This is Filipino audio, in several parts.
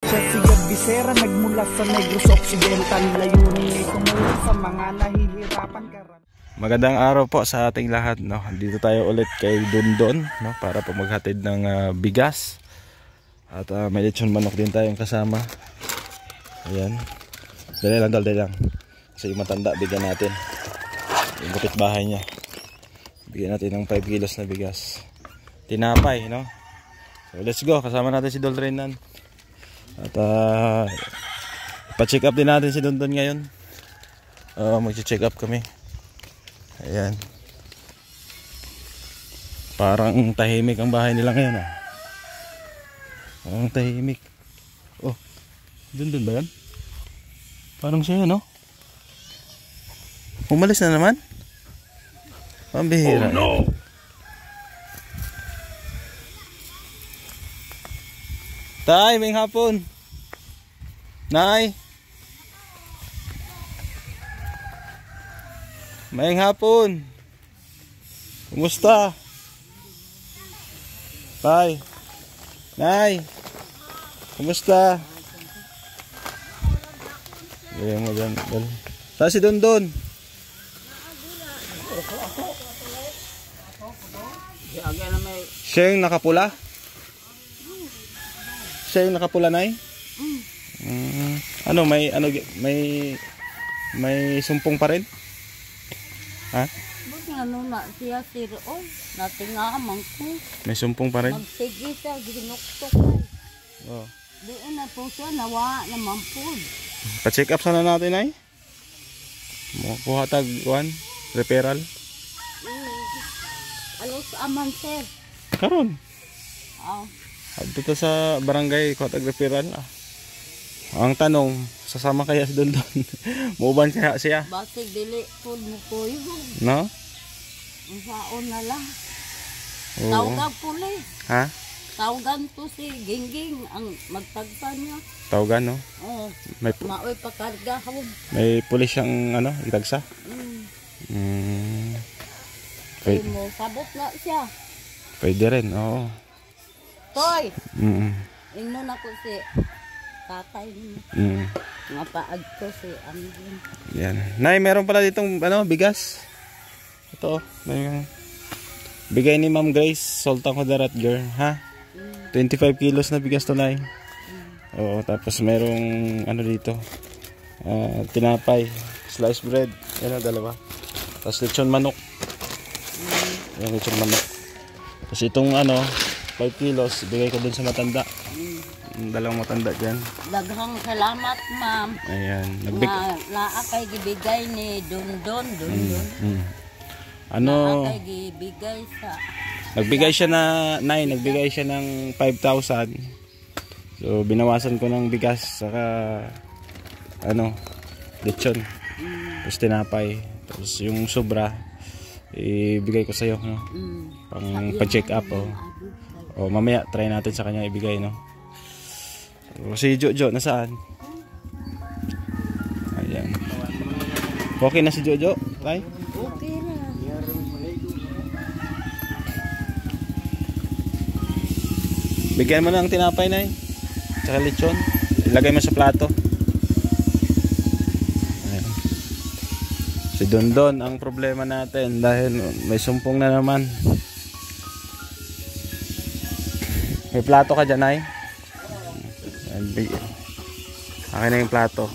Siya si Bisera, nagmula sa Negros Occidental. Layunin ay tumulong sa mga nahihirapan karamihan. Magandang araw po sa ating lahat, no? Dito tayo ulit kay Dondon, no? Para po maghatid ng bigas. At may lechon manok din tayong kasama. Ayan. Dali lang. Kasi yung matanda, bigyan natin. Yung kapitbahay niya. Bigyan natin ng 5 kilos na bigas. Tinapay, no? So let's go, kasama natin si Dolrenan. At pa-check up din natin si Dondon ngayon. Mag-check up kami. Ayan. Parang tahimik ang bahay nila ngayon, ah. Parang tahimik. Oh, Dondon ba yan? Parang siya, no? Umalis na naman? Pambihira. Oh no! Tay, may hapon. Nay. May hapon. Kumusta? Tay. Nay. Kumusta? Ayan mo dyan. Saan si Dondon? Siya yung nakapula? Siya yung nakapula, Nay? Ano, may sumpong pa rin? Ha? Buti ano na siya sir, oh, natingamang ko. May sumpong pa rin? Magsige siya, ginuktok ko. Oh. Doon na po siya, nawa naman po. Pa-check up sana natin, Nay? Kuha tag, referral? Ano sa aman, sir? Karon. Oh. Dito sa barangay, kuha tag referral. Ang tanong, sasama kaya si Dondon? Muuban kaya siya? Basig dili po mo ko yun. No? Ang saon na lang. Oo. Tawagan puli. Ha? Tawagan po si Gingging ang magtagpa niya. Tawagan, no? Oo. May Maoy pakarga hawag. may pulis siyang itagsa? Kaya mo, sabot na siya. Pwede rin, oo. Toy! Ingno na ko si tatay niya. Nga paag ko si Angin. Yan. Nay, meron pala ditong bigas. Ito, bigay ni Ma'am Grace, Sultan Kudarat girl, ha? 25 kilos na bigas to, Nay. Oo, tapos merong dito. Tinapay, sliced bread. Yan, dalawa. Tapos lechon manok. Yan, lechon manok. Tapos itong 5 kilos, bigay ko dun sa matanda. Dalawang matanda dyan. Daghang salamat, ma'am. Ayan. Naa kay gibigay ni Dondon. Ano? Naa kay gibigay sa... Nagbigay siya nagbigay siya ng 5,000. So, binawasan ko ng bigas, saka, lechon. Tapos tinapay. Tapos yung sobra, ibigay ko sa'yo, no? Pang-check up, O, mamaya, try natin sa kanya ibigay, no? O, si Jojo, nasaan? Ayan. Okay na si Jojo, Tay? Okay na. Bigyan mo ng tinapay, Nay. Tsaka lechon. Ilagay mo sa plato. Ayan. Si Dondon ang problema natin dahil may sumpong na naman. May plato ka dyan, Nay? Akin na yung plato.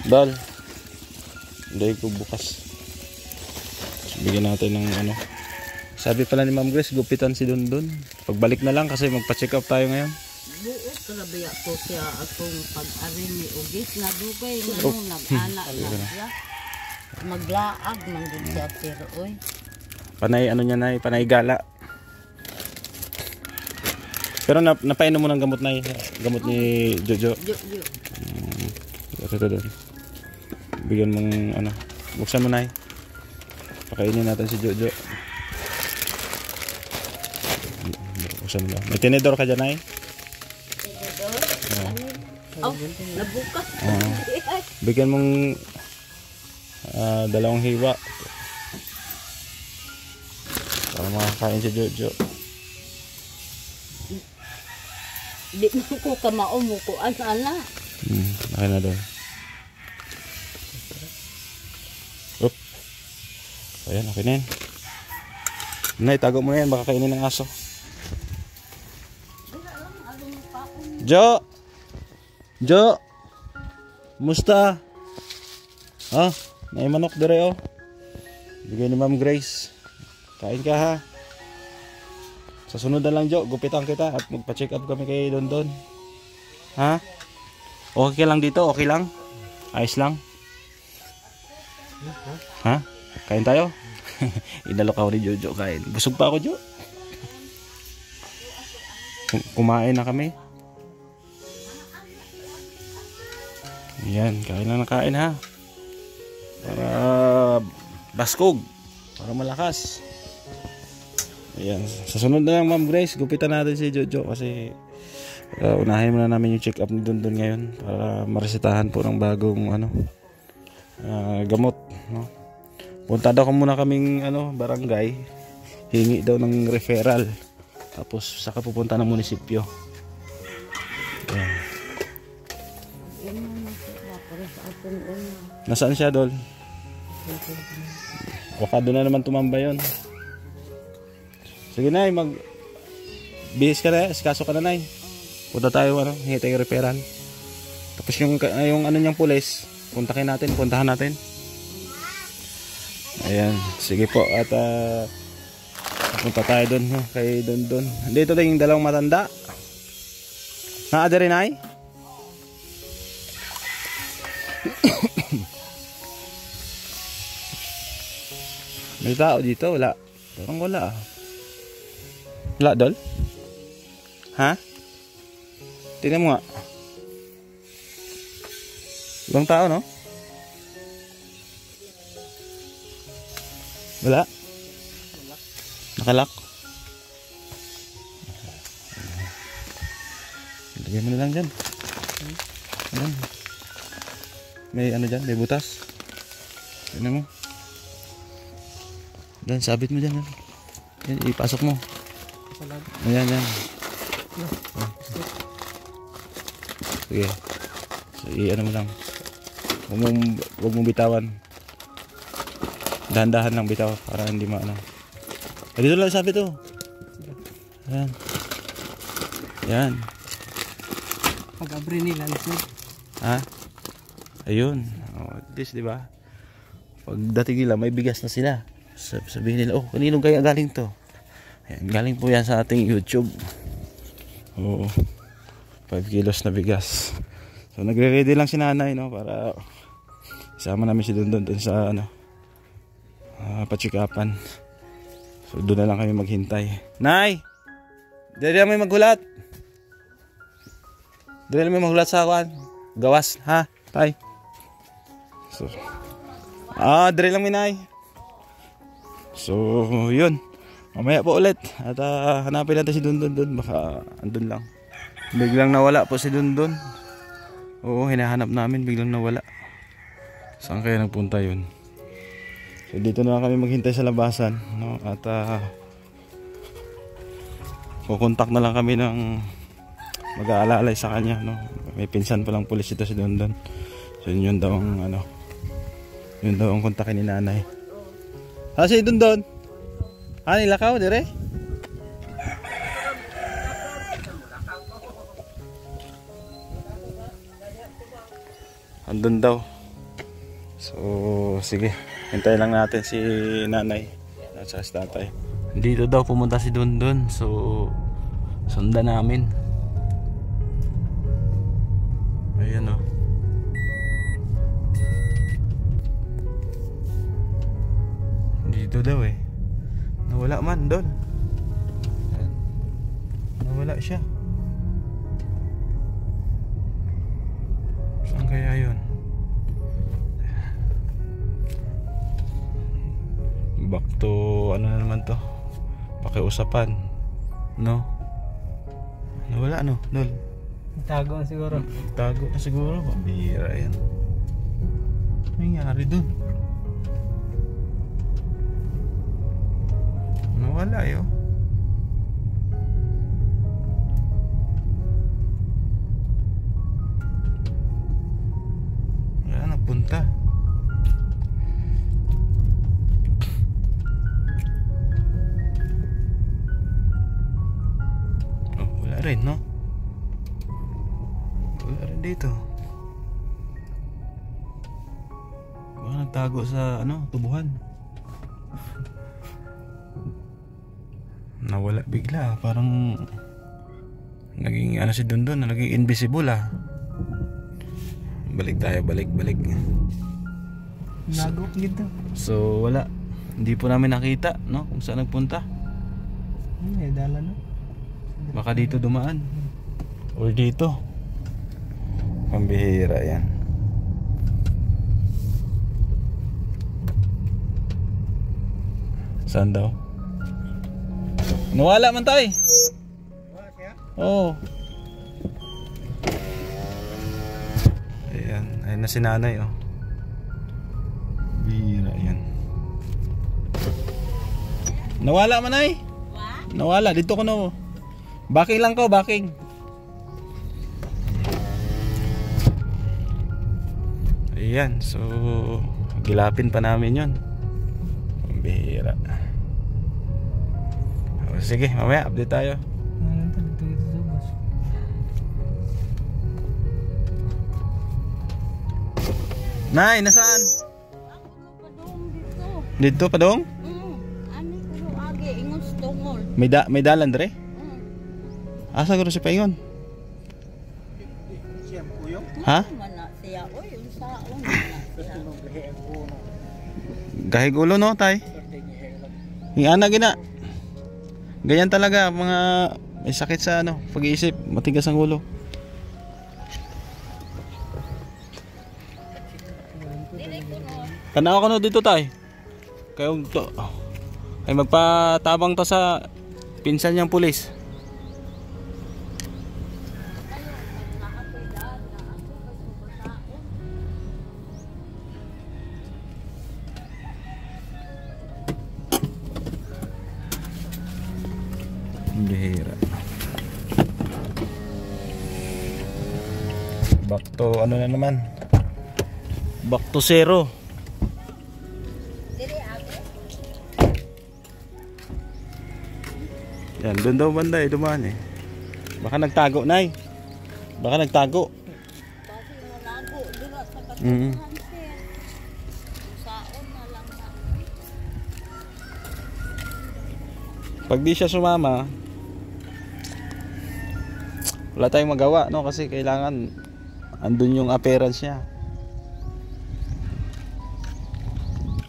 Dol. Hindi ko bukas. Bigyan natin ng Sabi pala ni Ma'am Grace, gupitan si Dondon. Pagbalik na lang kasi magpa-check up tayo ngayon. Buot kalabaya ko siya atong pag-arin ni Ugis na dugay nag-anak na siya. Maglaag man din siya pero oy. Panay niya, Nay, panay gala. Pero napainom mo ng gamot, Nay. Gamot ni Jojo. Ito doon. Bigyan mong buksan mo, Nay. Pakainin natin si Jojo. Buksan mo lang. May tinidor ka dyan, Nay? Tinidor? Oh, nabukas. Bigyan mong 2 hiwa. Para makakain si Jojo. Di man ko kamaumukuan ana. Okay na doon. Oop. Ayan, okay na yan. Nay, tago mo na yan, baka kainin ng aso. Jo! Jo! Musta? Ha? May manok dire oh. Bigay ni Ma'am Grace. Kain ka ha. Sa sunod na lang Jo, gupitan kita at magpa-check up kami kay Dondon. Ha? Okay lang dito, okay lang? Ayos lang? Ha? Kain tayo? Inalok ako ni Jojo kain. Busog pa ako Jo. Kumain na kami. Yan, kain na kain ha. Para baskog, para malakas. Ayan, sa sunod na lang Ma'am Grace, gupitan natin si Jojo kasi unahin muna namin yung check up ni Dondon ngayon para maresetahan po ng bagong gamot, no? Punta daw muna kaming barangay, hingi daw ng referral, tapos saka pupunta ng munisipyo. Ayan. Nasaan siya Dol? Baka doon na naman tumamba yun. Sige Nay, bihis ka na, kaso ka na Nay. Punta tayo, hingi tayo referral. Tapos yung niyang pulis, puntahan natin. Ayan, sige po. At punta tayo doon, kay Dondon. Dito din yung dalawang matanda. Naada rin Nay? May tao dito, wala. Parang wala. Wala Dol? Ha? Tingnan mo nga. Ibang tao, no? Wala? Nakalak? Lagay mo na lang dyan. Ayan. May dyan, may butas. Tingnan mo. Dan, sabit mo dyan. Yan, ipasok mo. Ayan, yan. Sige. So, mo lang. Huwag mong bitawan. Dahan-dahan lang bitaw para hindi maano. Dito lang sabit to. Ayan. Yan. Pag-abri nila, lisod. Ha? Ayun. This, di ba? Pagdating nila, may bigas na sila. Sabihin nila, oh, kaninong kaya galing to? Ayan, galing po yan sa ating YouTube. Oo. 5 kilos na bigas. So, nagre-ready lang si nanay, no? Para isama namin si Dondon dun sa, pachikapan. So, doon na lang kami maghintay. Nay! Dali lang may maghulat. Dali lang may maghulat sa akin. Gawas, ha? Tay. So, dali lang may Nay. So, yun. Mamaya po ulit. At hanapin natin si Dondon doon. Baka andun lang. Biglang nawala po si Dondon. Oo, hinahanap namin. Biglang nawala. Saan kaya nagpunta yun? So, dito na lang kami maghintay sa labasan. No? At kukontak na lang kami ng mag-aalalay sa kanya. No? May pinsan pa lang pulis ito si Dondon. So, yun daw ang yun daw ang kontakin ni nanay. Si Dondon? Nilakaw dire? Andun daw. So, sige. Hintayin lang natin si nanay at sa tatay. Dito daw pumunta si Dondon. So, sundan namin. Ayan o. Dito daw eh. Nawala man doon. Nawala siya. Saan kaya yun? Back to ano na naman to? Pakiusapan. No? Nawala no? Dol? Tago na siguro. Tago na siguro. Pambihira yan. Ano nangyari doon? Nawala yun. nagpunta? Oh, wala rin, no? Wala rin dito. Baka nagtago sa ano, tubuhan. Nawala bigla, parang naging ano si Dondon, naging invisible ah. Balik tayo, balik. Nagok dito. So wala, hindi po namin nakita, no, kung saan nagpunta. Dala na. Baka dito dumaan or dito. Pambihira yan. Saan daw? Nawala man tayo. Oo. Ayan na si nanay, oh. Bihira yan. Nawala man ay. Nawala, dito ko na. Backing lang ko, backing. Ayan, so gilapin pa namin yun. Bihira. O, sige, mamaya update tayo. Nay, nasaan? Dito pa dong? Ani ko agi ingon stongol. May dalan dre? Asa guro si paingon? Ha? Mana siya oy unsaon na siya. Gahig ulo no, tay? Yung anak gina. Ganyan talaga mga may sakit sa ano, pag-iisip, matigas ang ulo. Tanaw ko no dito tay. Kayo to. Ay magpatabang to sa pinsan niyang pulis. Bihira. Back to ano na naman? Back to zero. Yan, doon daw banda eh, dumaan eh. Baka nagtago, nay. Baka nagtago. Basi mo nago dira sa Mm. katuhan sir. Saon na lang na. Pag di siya sumama, wala tayong magawa, no? Kasi kailangan andun yung appearance niya.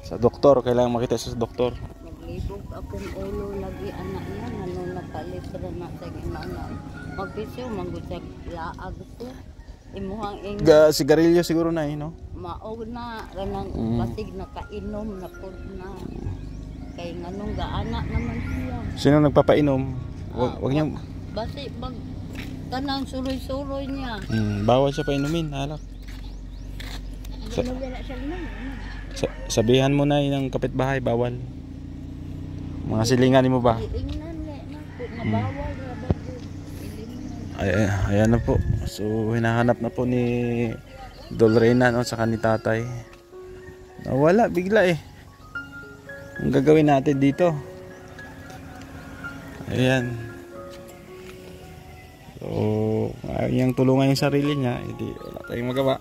Sa doktor, kailangan makita siya sa doktor. Maglibog akong ulo lagi anak niya ngano napalitra na sa ginana. Magpisyo manggod sa laag to. Imuhang ing Sigarilyo siguro na no? maog na kanang basig nakainom na pud na. Kay nganong gaana naman siya. Sino nagpapainom? Wag niya. Basi bag kanang suroy-suroy niya. Bawal siya painumin, alak. Ano wala siya linom? Sabihan mo na ng kapitbahay, bawal. Mga silingan mo ba? Iingnan na bawal ra ba Ayan na po. So hinahanap na po ni Dolrena no, saka ni tatay. Nawala bigla eh. Ang gagawin natin dito? Ayan. So ayaw niyang tulungan yung sarili niya, hindi wala tayong magawa.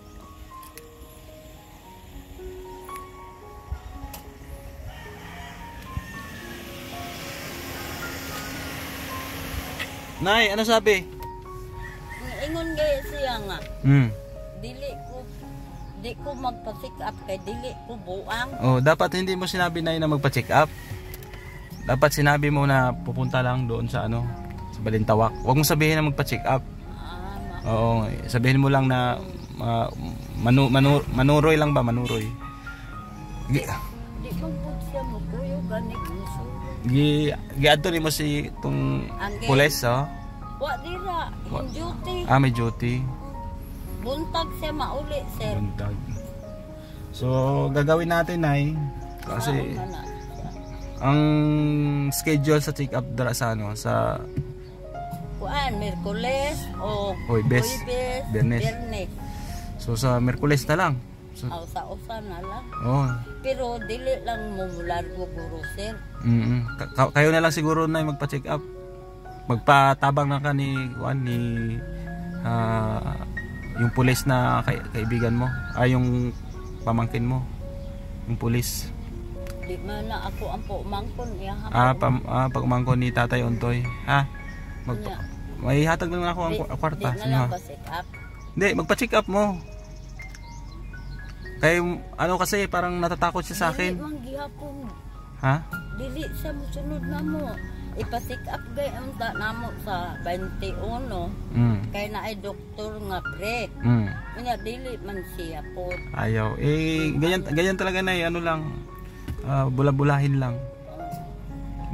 Nay, ano sabi? Ingon gaya siya nga. Di ko magpa-check up kay dili ko buang. Oh, dapat hindi mo sinabi na na magpa-check up. Dapat sinabi mo na pupunta lang doon sa ano, sa Balintawak. Huwag mo sabihin na magpa-check up. Oo, sabihin mo lang na manuroy lang ba, manuroy. Di man pud siya mo kuyo gani gusto. Giadto ni mo si tong pulis, oh. Wa dira, in duty. May duty. Buntag siya mauli, sir. Buntag. So, gagawin natin ay kasi ang schedule sa check up dara sa ano, sa kuan Miyerkules o Huwebes, Biyernes. So sa Miyerkules na lang. Sa usa na lang. Oh. Pero dili lang mo largo guro sir. Kayo na lang siguro na magpa-check up. Magpatabang na ka ni yung pulis na kaibigan mo, yung pamangkin mo, yung pulis. Di man na ako ang pumangkon niya. Pagmangkon ni Tatay Ontoy, ha? May hatag lang ako ang kwarta. Di na lang pa-check up. Hindi, magpa-check up mo. Kaya ano kasi parang natatakot siya sa akin. Dili man gihapon. Ha? Dili sa musunod na mo. Ipa-check up gay unta namo sa 21. Kay na ay doktor nga break. Unya dili man siya po. Ayaw. Ganyan talaga na ano lang. Bula-bulahin lang.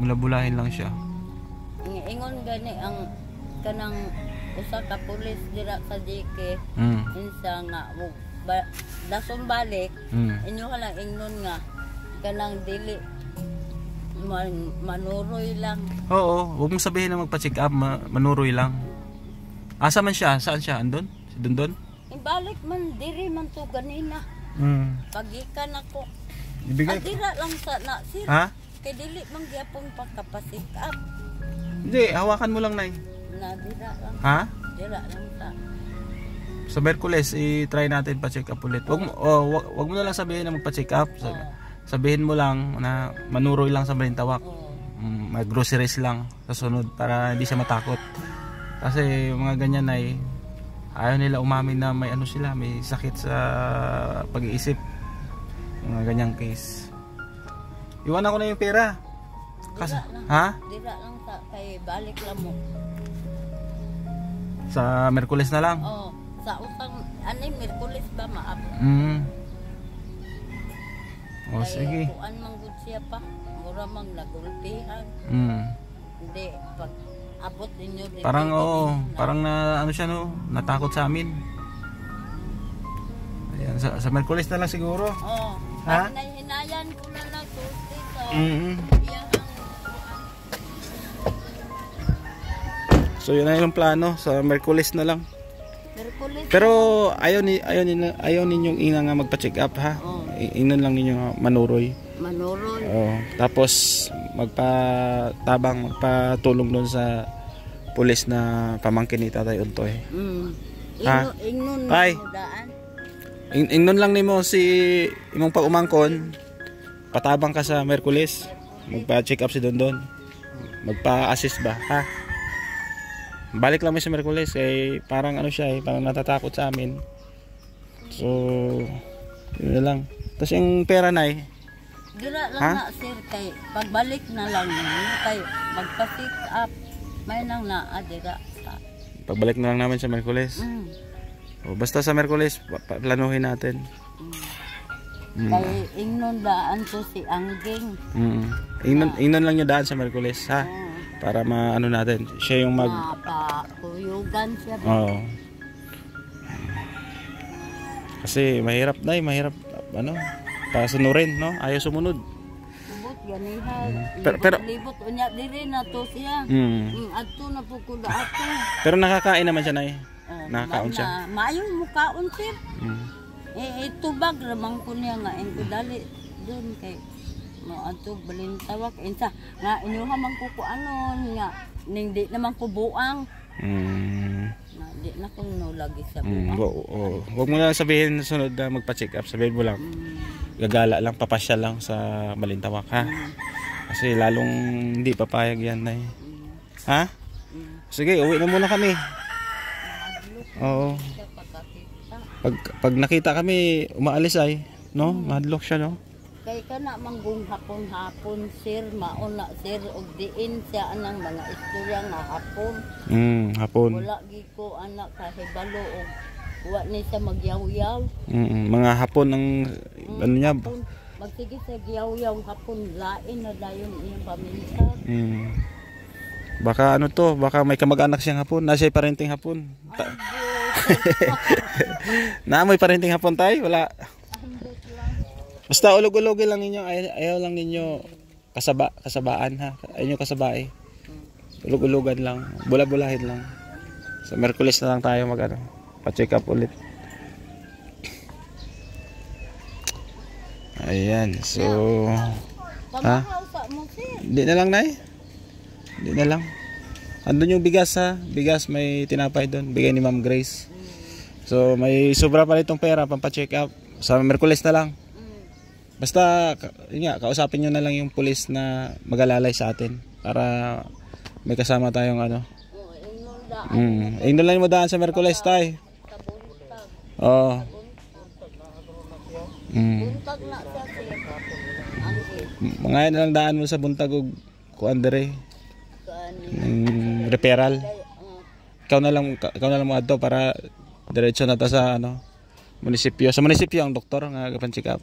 Bula-bulahin lang siya. Ingon gani ang kanang usa ka pulis dira sa JK. Insa nga dason balik. Inyo lang ingnon nga kanang dili manuroy lang. Oo, huwag mong sabihin na magpa-check up, manuroy lang. Asa man siya? Saan siya? Andun? Si Dondon? Ibalik man, diri man to ganina. Pagikan ako. Ibigay. Dira lang sa na sir. Ha? Kay dili man gyapon pagka-check up. Hindi, hawakan mo lang, Nay. Na dira lang. Ha? Dira lang sa. Sa Merkules, i-try natin pa-check up ulit. Wag mo na lang sabihin na magpa-check up. Sabihin mo lang na manuroy lang sa Balintawak. Mag-groceries lang sa sunod para hindi siya matakot. Kasi mga ganyan ay ayaw nila umamin na may ano sila, may sakit sa pag-iisip. Mga ganyang case. Iwan ako na yung pera. Kasi, ha? Dira lang sa kay balik lang mo. Sa Merkules na lang? Oo. Sa utang, Merkules ba maabot? O sige. Kuan man gud siya pa. Mura mang nagulpihan. Hindi pag abot ninyo dito. Parang parang na ano siya no, natakot sa amin. Ayan, sa Merkules na lang siguro. Oo. Ha? Hinayan ko na lang Tuesday to. So yun na yung plano, sa Merkules na lang. Merkules. Pero ayaw ninyong ina nga magpa-check up, ha? Inon lang ninyo manuroy. Manuroy. Tapos magpatulong doon sa pulis na pamangkin ni Tatay Ontoy. Ingnon Tay. Ingnon lang nimo si imong pag-umangkon. Patabang ka sa Merkules. Magpa-check up si Dondon. Magpa-assist ba, ha? Balik lang mo sa Merkules kay parang ano siya parang natatakot sa amin. So yun na lang. Tapos yung pera na dira lang na sir kay pagbalik na lang kay magpa-pick up may nang dira sa pagbalik na lang namin sa Merkules. Basta sa Merkules planuhin natin. Kay ingnon daan to si Angging. Ingnon lang yung daan sa Merkules, ha? Para maano natin. Siya yung pakuyugan siya. Kasi mahirap ano, pasunurin, no? Ayaw sumunod. Subot ganihan. Pero libot unya diri na to siya. Adto na po ko ato. Pero nakakain naman siya, Nay. Nakakaon siya. Maayo mo kaon sir. Tubag ramang ko niya nga en dali doon kay mo adto Balintawak insa nga inyuha man ko anon nga ning di naman ko buang. Di na ko no lagi sa buang. Huwag mo na sabihin sunod na magpa-check up, sabihin mo lang. Gagala lang, papasyal lang sa Balintawak, ha? Kasi lalong hindi papayag yan, Nay. Ha? Sige, uwi na muna kami. Oo. Pag nakita kami umaalis ay, no? Madlock siya, no? Kay kana manggung hapon sir, maon na sir og diin siya anang mga istorya nga hapon. Hapon. Wala gi ko anak kahibalo og wa ni sa magyaw-yaw. Mga hapon ang ano niya. Magsige sa gyaw-yaw hapon lain na dayon iyang paminsa. Baka ano to, baka may kamag-anak siyang hapon, nasa parenting hapon. Naamoy parenting hapon tayo, wala. Basta ulog-ulogin lang ninyo, ayaw lang ninyo kasabaan, ha. Ayaw nyo kasabae. Ulog-ulogan lang, bula-bulahin lang. Sa Merkules na lang tayo pa-check up ulit. Ayan, so Pamahawsa mo sir. hindi na lang, Nay. Hindi na lang. Andun yung bigas, ha. Bigas, may tinapay doon. Bigay ni Ma'am Grace. So may sobra pa itong pera pampa-check up. Sa Miyerkules na lang. Basta yun nga, kausapin nyo na lang yung pulis na mag-alalay sa atin para may kasama tayong ano. Inon lang mo daan sa Miyerkules, tay. Oo. Buntag na siya sir. Mga yan lang daan mo sa buntag ug kuan dire. Referral. Ikaw na lang mo adto para diretso na ta sa ano, munisipyo. Sa munisipyo ang doktor nga gapan-check up.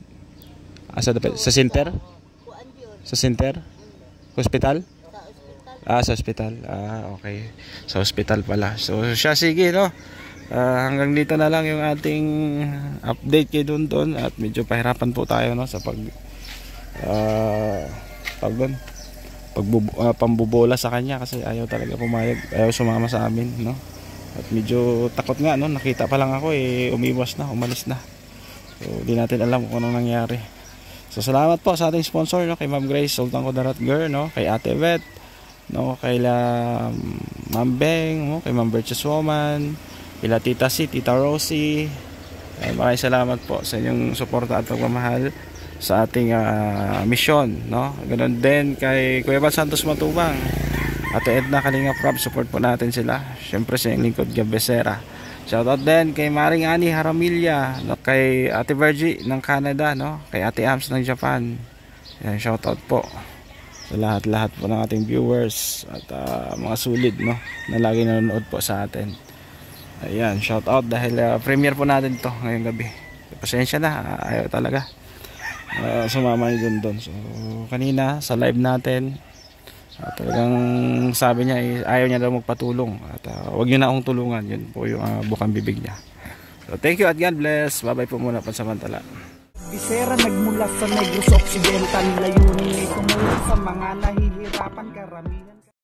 Sa center? Sa center? Hospital? Sa hospital. Okay. Sa hospital pala. So siya, sige, no. Hanggang dito na lang yung ating update kay Don at medyo pahirapan po tayo, no, sa pambubola sa kanya kasi ayaw talaga pumayag, ayaw sumama sa amin, no. At medyo takot nga, no. Nakita pa lang ako umiwas na, umalis na. So di natin alam kung anong nangyari. So salamat po sa ating sponsor, no, kay Ma'am Grace Sultan Kudarat Girl, no, kay Ate Vet, no, kay Ma'am Beng, no, kay Ma'am Virtuous Woman, kay Tita C, Tita Rosie. Maraming salamat po sa inyong suporta at pagmamahal sa ating misyon, no. Ganoon din kay Kuya Bal Santos Matubang, Ate Edna Kalingap Rab, support po natin sila. Syempre sa inyong lingkod Gabesera. Shoutout din kay Maring Ani Haramilya, no? Kay Ate Virgie ng Canada, no? Kay Ate Ams ng Japan. Yan, shoutout po sa lahat-lahat po ng ating viewers at mga sulid, no, na lagi nanonood po sa atin. Ayan, shoutout dahil premiere po natin to ngayong gabi. Pasensya na, ayaw talaga sumama ni Don. So kanina sa live natin, talagang sabi niya ayaw niya daw magpatulong at wag niyo na akong tulungan. Yun po yung bukang bibig niya. So thank you at God bless. Bye bye po muna pansamantala. Bisera nagmula sa Negros Occidental, layunin ay tumulong sa mga nahihirapan karamihan.